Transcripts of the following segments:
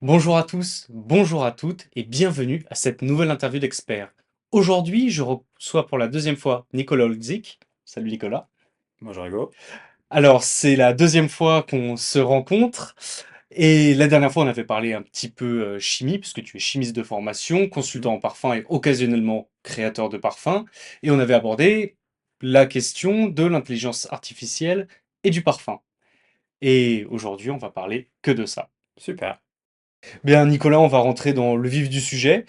Bonjour à tous, bonjour à toutes et bienvenue à cette nouvelle interview d'experts. Aujourd'hui, je reçois pour la deuxième fois Nicolas Olzik. Salut Nicolas. Bonjour Hugo. Alors, c'est la deuxième fois qu'on se rencontre et la dernière fois, on avait parlé un petit peu chimie puisque tu es chimiste de formation, Mhm. consultant en parfum et occasionnellement créateur de parfums et on avait abordé la question de l'intelligence artificielle et du parfum. Et aujourd'hui, on va parler que de ça. Super. Bien, Nicolas, on va rentrer dans le vif du sujet.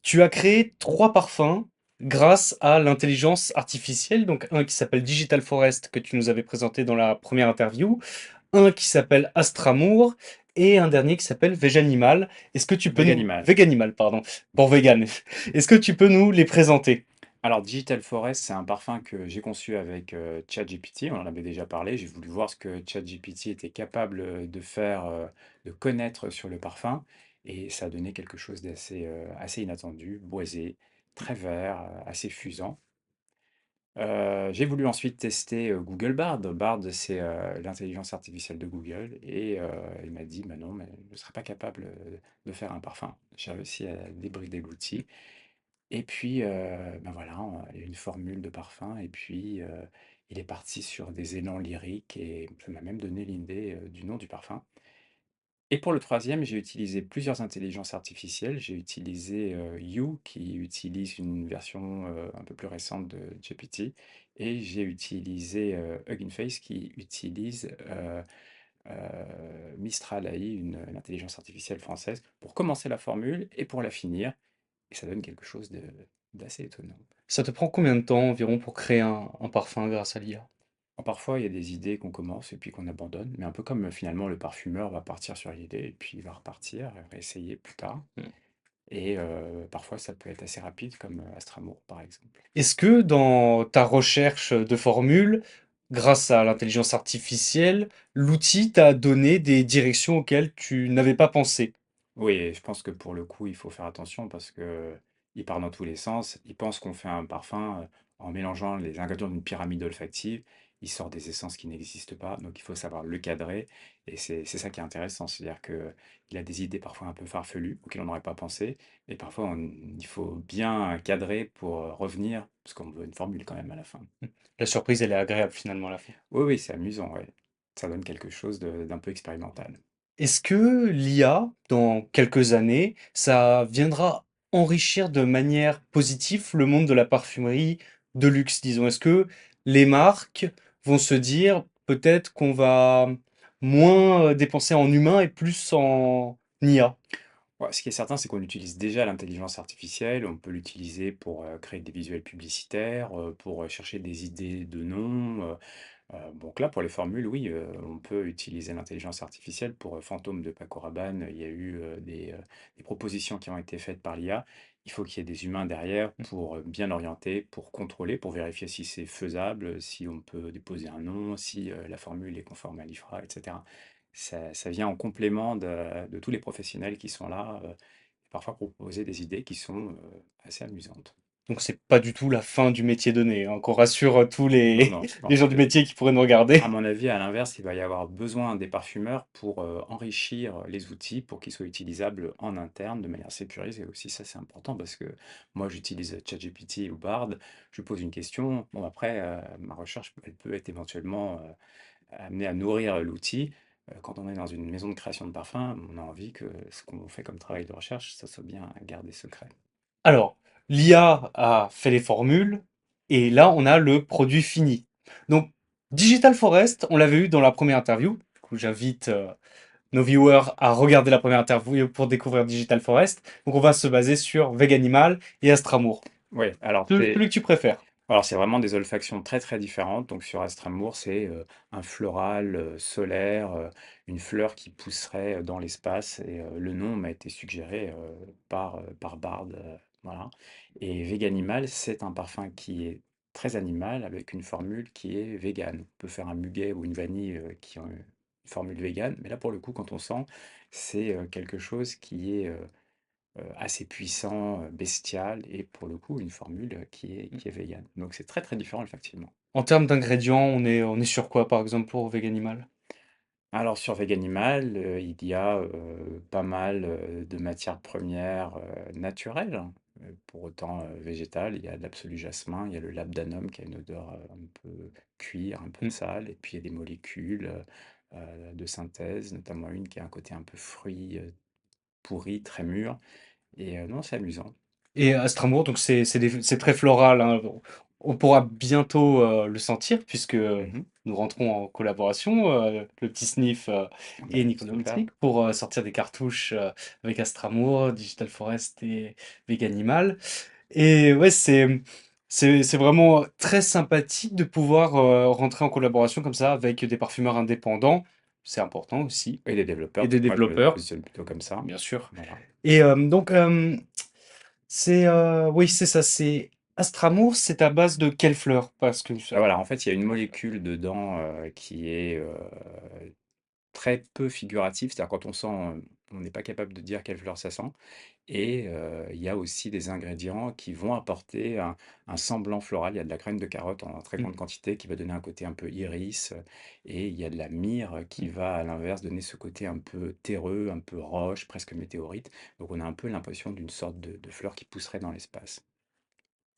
Tu as créé 3 parfums grâce à l'intelligence artificielle, donc un qui s'appelle Digital Forest que tu nous avais présenté dans la première interview, un qui s'appelle Astramour et un dernier qui s'appelle Veganimal. Est-ce que tu peux nous Veganimal. Veganimal, pardon, pour vegan. Est-ce que tu peux nous les présenter? Alors, Digital Forest, c'est un parfum que j'ai conçu avec ChatGPT. On en avait déjà parlé. J'ai voulu voir ce que ChatGPT était capable de faire, de connaître sur le parfum. Et ça a donné quelque chose d'assez assez inattendu, boisé, très vert, assez fusant. J'ai voulu ensuite tester Google Bard. Bard, c'est l'intelligence artificielle de Google. Et il m'a dit, bah non, mais je ne serais pas capable de faire un parfum. J'ai réussi à débrider l'outil. Et puis, ben voilà, il y a une formule de parfum et puis, il est parti sur des élans lyriques et ça m'a même donné l'idée, du nom du parfum. Et pour le troisième, j'ai utilisé plusieurs intelligences artificielles. J'ai utilisé, You qui utilise une version, un peu plus récente de GPT et j'ai utilisé, Hugging Face qui utilise, Mistral AI, une intelligence artificielle française, pour commencer la formule et pour la finir. Et ça donne quelque chose d'assez étonnant. Ça te prend combien de temps environ pour créer un parfum grâce à l'IA? Alors, parfois, il y a des idées qu'on commence et puis qu'on abandonne, mais un peu comme finalement le parfumeur va partir sur l'idée et puis il va repartir, réessayer plus tard. Et parfois, ça peut être assez rapide, comme Astramour, par exemple. Est-ce que dans ta recherche de formules, grâce à l'intelligence artificielle, l'outil t'a donné des directions auxquelles tu n'avais pas pensé? Oui, et je pense que pour le coup, il faut faire attention parce que il part dans tous les sens. Il pense qu'on fait un parfum en mélangeant les ingrédients d'une pyramide olfactive. Il sort des essences qui n'existent pas, donc il faut savoir le cadrer. Et c'est ça qui est intéressant, c'est-à-dire que il a des idées parfois un peu farfelues auxquelles on n'aurait pas pensé. Et parfois, il faut bien cadrer pour revenir, parce qu'on veut une formule quand même à la fin. La surprise, elle est agréable finalement à la fin. Oui, oui, c'est amusant, ouais. Ça donne quelque chose d'un peu expérimental. Est-ce que l'IA, dans quelques années, ça viendra enrichir de manière positive le monde de la parfumerie de luxe, disons? Est-ce que les marques vont se dire peut-être qu'on va moins dépenser en humain et plus en IA? Ouais, ce qui est certain, c'est qu'on utilise déjà l'intelligence artificielle. On peut l'utiliser pour créer des visuels publicitaires, pour chercher des idées de noms. Donc là, pour les formules, oui, on peut utiliser l'intelligence artificielle. Pour Fantôme de Paco Rabanne, il y a eu des propositions qui ont été faites par l'IA. Il faut qu'il y ait des humains derrière pour bien orienter, pour contrôler, pour vérifier si c'est faisable, si on peut déposer un nom, si la formule est conforme à l'IFRA, etc. Ça vient en complément de tous les professionnels qui sont là, et parfois proposer des idées qui sont assez amusantes. Donc c'est pas du tout la fin du métier donné, hein, qu'on rassure tous Non, les, non, non. les gens du métier qui pourraient nous regarder. À mon avis, à l'inverse, il va y avoir besoin des parfumeurs pour enrichir les outils pour qu'ils soient utilisables en interne de manière sécurisée aussi. Ça, c'est important parce que moi, j'utilise ChatGPT ou Bard, je pose une question. Bon, après, ma recherche, elle peut être éventuellement amenée à nourrir l'outil. Quand on est dans une maison de création de parfum, on a envie que ce qu'on fait comme travail de recherche, ça soit bien gardé secret. Alors, l'IA a fait les formules et là, on a le produit fini. Donc, Digital Forest, on l'avait eu dans la première interview. Du coup, j'invite nos viewers à regarder la première interview pour découvrir Digital Forest. Donc, on va se baser sur Veganimal et Astramour. Oui, alors Celui que tu préfères. c'est vraiment des olfactions très, très différentes. Donc sur Astramour, c'est, un floral, solaire, une fleur qui pousserait, dans l'espace et le nom m'a été suggéré, par Bard, voilà. Et Veganimal, c'est un parfum qui est très animal avec une formule qui est végane. On peut faire un muguet ou une vanille, qui ont une formule végane, mais là, pour le coup, quand on sent, c'est, quelque chose qui est, assez puissant, bestial et pour le coup une formule, qui est végane. Donc c'est très, très différent effectivement. En termes d'ingrédients, on est sur quoi, par exemple, pour Veganimal? Alors sur Veganimal, il y a, pas mal, de matières premières, naturelles, hein. Pour autant, végétales. Il y a de l'absolu jasmin, il y a le labdanum qui a une odeur, un peu cuir, un peu Mmh. sale et puis il y a des molécules, de synthèse, notamment une qui a un côté un peu fruit, pourri, très mûr et non, c'est amusant. Et à Strasbourg, donc c'est très floral, hein. On pourra bientôt le sentir puisque Mmh. nous rentrons en collaboration, le petit Sniff Bah, et Nicolas super. Outric pour sortir des cartouches avec Astramour, Digital Forest et Veganimal. Et ouais, c'est vraiment très sympathique de pouvoir rentrer en collaboration comme ça avec des parfumeurs indépendants. C'est important aussi. Et des Et développeurs, des parce que moi je me développeurs, positionne plutôt comme ça. bien sûr. Voilà. Et oui, c'est ça, c'est Astramour, c'est à base de quelle fleur? Parce que Bah, ça voilà, en fait, il y a une molécule dedans, qui est, très peu figurative. C'est-à-dire quand on sent, on n'est pas capable de dire quelle fleur ça sent et il y a aussi des ingrédients qui vont apporter un semblant floral. Il y a de la graine de carotte en très mmh, grande quantité qui va donner un côté un peu iris, et il y a de la myrrhe qui mmh. va, à l'inverse, donner ce côté un peu terreux, un peu roche, presque météorite. Donc on a un peu l'impression d'une sorte de fleur qui pousserait dans l'espace.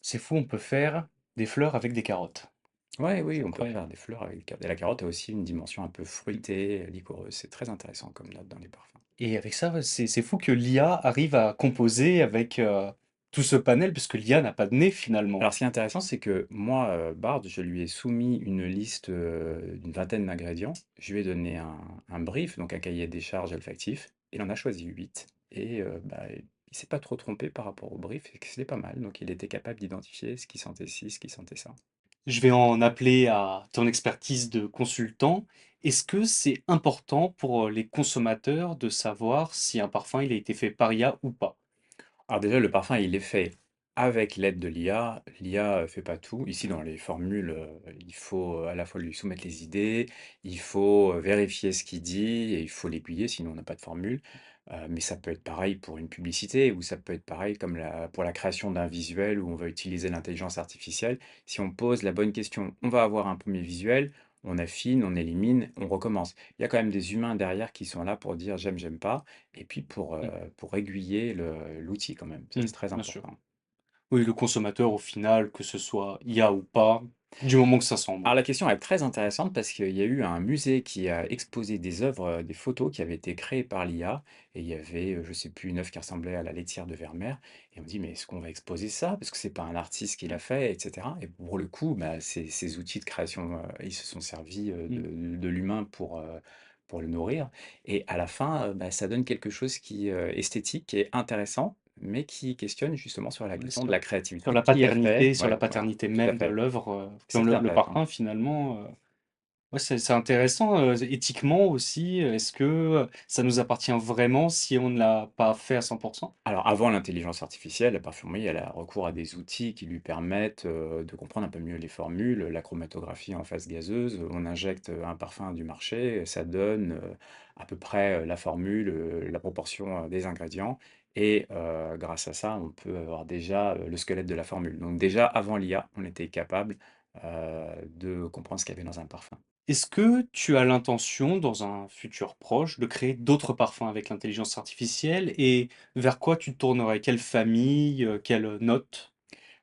C'est fou, on peut faire des fleurs avec des carottes. Ouais, oui, C'est on peut incroyable. faire des fleurs avec des carottes et la carotte a aussi une dimension un peu Mmh. fruitée, liquoreuse. C'est très intéressant comme note dans les parfums. Et avec ça, ouais, c'est fou que l'IA arrive à composer avec tout ce panel, puisque l'IA n'a pas de nez finalement. Alors, ce qui est intéressant, c'est que moi, Bard, je lui ai soumis une liste, d'une vingtaine d'ingrédients. Je lui ai donné un brief, donc un cahier des charges olfactif. Il en a choisi 8 et bah, il s'est pas trop trompé par rapport au brief et que c'était pas mal. Donc il était capable d'identifier ce qui sentait ci, ce qui sentait ça. Je vais en appeler à ton expertise de consultant. Est-ce que c'est important pour les consommateurs de savoir si un parfum il a été fait par IA ou pas? Alors déjà, le parfum, il est fait avec l'aide de l'IA. L'IA fait pas tout. Ici, dans les formules, il faut à la fois lui soumettre les idées, il faut vérifier ce qu'il dit et il faut l'aiguiller, sinon on n'a pas de formule. Mais ça peut être pareil pour une publicité ou ça peut être pareil comme pour la création d'un visuel où on va utiliser l'intelligence artificielle. Si on pose la bonne question, on va avoir un premier visuel, on affine, on élimine, on recommence. Il y a quand même des humains derrière qui sont là pour dire j'aime, j'aime pas. Et puis Mmh, pour aiguiller l'outil quand même, ça mmh, c'est très bien sûr. important. Oui, le consommateur au final, que ce soit IA ou pas, du moment que ça sent bon. Alors la question est très intéressante parce qu'il y a eu un musée qui a exposé des œuvres, des photos qui avaient été créées par l'IA et il y avait, je sais plus, une œuvre qui ressemblait à la laitière de Vermeer et on me dit: «Mais est-ce qu'on va exposer ça? Parce que c'est pas un artiste qui Mmh, l'a fait» et cetera et pour le coup, bah, ces outils de création, ils se sont servis, mmh. de l'humain pour le nourrir et à la fin, bah, ça donne quelque chose qui, esthétique, qui est intéressant, mais qui questionne justement sur la Ouais, question de la sur créativité. la Qui a fait? paternité, sur la Ouais, voilà, paternité tout à même de fait. l'œuvre, C'est comme assez le intéressant. parfum finalement. Ouais, c'est intéressant, éthiquement aussi. Est-ce que ça nous appartient vraiment si on ne l'a pas fait à 100%? Alors, avant l'intelligence artificielle, la parfumerie, elle a recours à des outils qui lui permettent de comprendre un peu mieux les formules, la chromatographie en phase gazeuse. On injecte un parfum du marché, ça donne à peu près la formule, la proportion des ingrédients. Et grâce à ça, on peut avoir déjà le squelette de la formule. Donc déjà, avant l'IA, on était capable de comprendre ce qu'il y avait dans un parfum. Est-ce que tu as l'intention, dans un futur proche, de créer d'autres parfums avec l'intelligence artificielle et vers quoi tu te tournerais? Quelle famille, quelle note?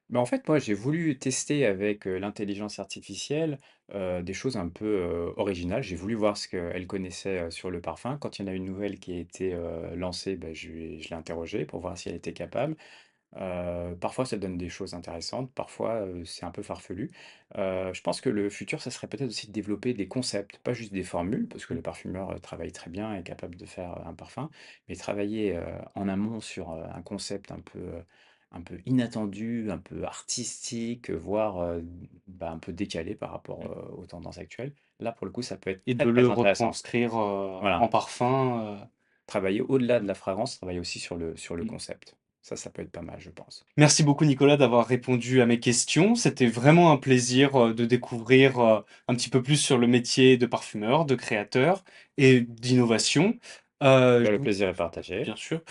Bah, en fait, moi, j'ai voulu tester avec, l'intelligence artificielle, des choses un peu, originales. J'ai voulu voir ce qu'elle connaissait, sur le parfum. Quand il y en a une nouvelle qui a été, lancée, bah, je l'ai interrogée pour voir si elle était capable. Parfois, ça donne des choses intéressantes, parfois, c'est un peu farfelu. Je pense que le futur, ça serait peut-être aussi de développer des concepts, pas juste des formules, parce que Mmh. le parfumeur, travaille très bien et est capable de faire, un parfum, mais travailler, en amont sur, un concept un peu inattendu, un peu artistique, voire, bah, un peu décalé par rapport, Mmh. aux tendances actuelles. Là, pour le coup, ça peut être Et très, de le très intéressant. retranscrire, Voilà, en parfum, travailler au-delà de la fragrance, travailler aussi sur le mmh. concept. Ça peut être pas mal, je pense. Merci beaucoup Nicolas d'avoir répondu à mes questions. C'était vraiment un plaisir, de découvrir, un petit peu plus sur le métier de parfumeur, de créateur et d'innovation. Bah, Je le vous plaisir est partagé. Bien sûr.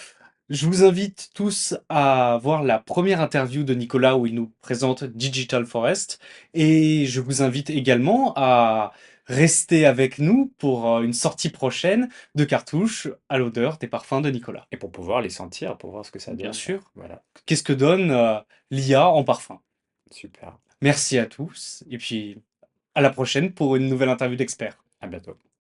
Je vous invite tous à voir la première interview de Nicolas où il nous présente Digital Forest et je vous invite également à rester avec nous pour une sortie prochaine de cartouches à l'odeur des parfums de Nicolas. Et pour pouvoir les sentir, pour voir ce que ça Bien donne. sûr. Voilà, Qu'est-ce que donne l'IA en parfum? super. Merci à tous et puis à la prochaine pour une nouvelle interview d'expert. À bientôt.